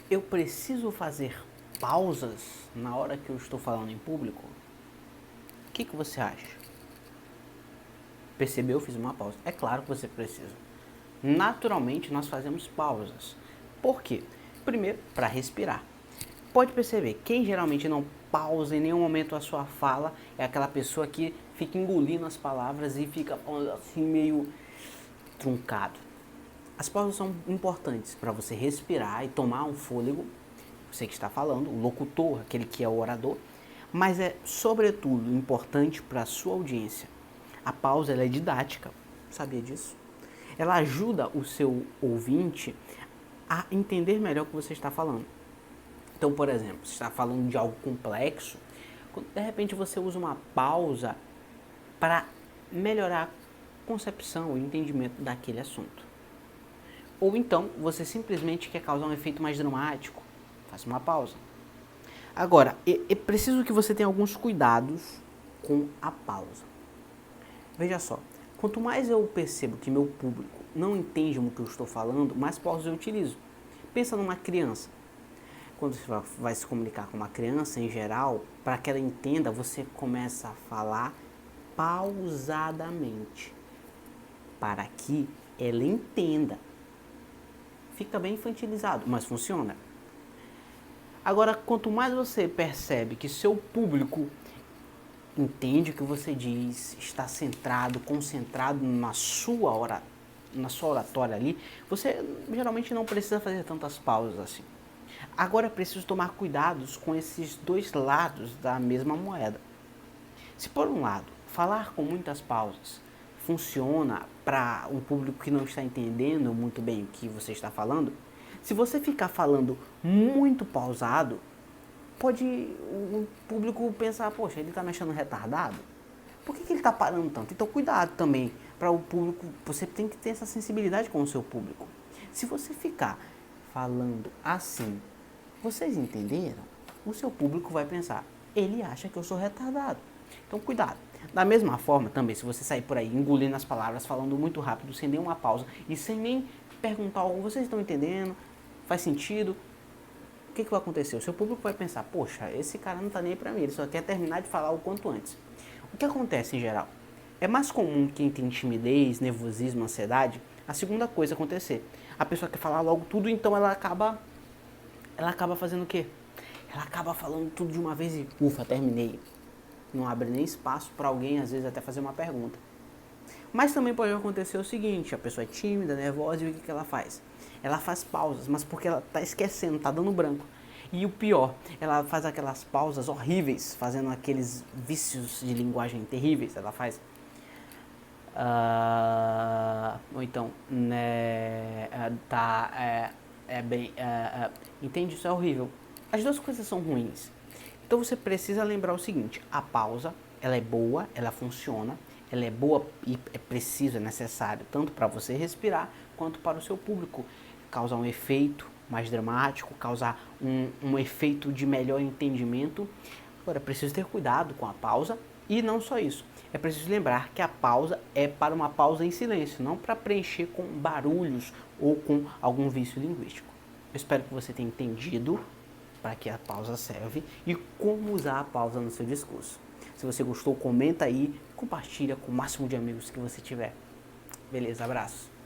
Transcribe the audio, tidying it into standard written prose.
eu preciso fazer pausas na hora que eu estou falando em público? O que você acha? Percebeu? Eu fiz uma pausa. É claro que você precisa. Naturalmente, nós fazemos pausas. Por quê? Primeiro, para respirar. Pode perceber, quem geralmente não pausa em nenhum momento a sua fala é aquela pessoa que fica engolindo as palavras e fica assim meio truncado. As pausas são importantes para você respirar e tomar um fôlego, você que está falando, o locutor, aquele que é o orador, mas é sobretudo importante para a sua audiência. A pausa ela é didática, sabia disso? Ela ajuda o seu ouvinte a entender melhor o que você está falando. Então, por exemplo, você está falando de algo complexo, de repente você usa uma pausa para melhorar a concepção, o entendimento daquele assunto. Ou então, você simplesmente quer causar um efeito mais dramático, faz uma pausa. Agora, é preciso que você tenha alguns cuidados com a pausa. Veja só, quanto mais eu percebo que meu público não entende o que eu estou falando, mais pausas eu utilizo. Pensa numa criança. Quando você vai se comunicar com uma criança, em geral, para que ela entenda, você começa a falar pausadamente, para que ela entenda. Fica bem infantilizado, mas funciona. Agora, quanto mais você percebe que seu público entende o que você diz, está centrado, concentrado na sua oratória ali, você geralmente não precisa fazer tantas pausas assim. Agora é preciso tomar cuidados com esses dois lados da mesma moeda. Se por um lado, falar com muitas pausas funciona para um público que não está entendendo muito bem o que você está falando, se você ficar falando muito pausado, pode o público pensar, poxa, ele está me achando retardado? Por que ele está parando tanto? Então cuidado também para o público, você tem que ter essa sensibilidade com o seu público. Se você ficar falando assim, vocês entenderam? O seu público vai pensar, ele acha que eu sou retardado. Então cuidado. Da mesma forma também, se você sair por aí engolindo as palavras, falando muito rápido, sem nenhuma pausa e sem nem perguntar algo, vocês estão entendendo? Faz sentido? O que vai acontecer? O seu público vai pensar, poxa, esse cara não está nem aí para mim, ele só quer terminar de falar o quanto antes. O que acontece em geral? É mais comum quem tem timidez, nervosismo, ansiedade, a segunda coisa acontecer. A pessoa quer falar logo tudo, então ela acaba fazendo o quê? Ela acaba falando tudo de uma vez e, ufa, terminei. Não abre nem espaço para alguém, às vezes, até fazer uma pergunta. Mas também pode acontecer o seguinte, a pessoa é tímida, nervosa, e o que ela faz? Ela faz pausas, mas porque ela está esquecendo, está dando branco. E o pior, ela faz aquelas pausas horríveis, fazendo aqueles vícios de linguagem terríveis. Ela faz... ou então, né, entende? Isso é horrível. As duas coisas são ruins. Então você precisa lembrar o seguinte, a pausa, ela é boa, ela funciona, ela é boa e é preciso, é necessário, tanto para você respirar, quanto para o seu público. Causar um efeito mais dramático, causar um efeito de melhor entendimento. Agora, é preciso ter cuidado com a pausa e não só isso. É preciso lembrar que a pausa é para uma pausa em silêncio, não para preencher com barulhos ou com algum vício linguístico. Eu espero que você tenha entendido para que a pausa serve e como usar a pausa no seu discurso. Se você gostou, comenta aí, compartilha com o máximo de amigos que você tiver. Beleza, abraço.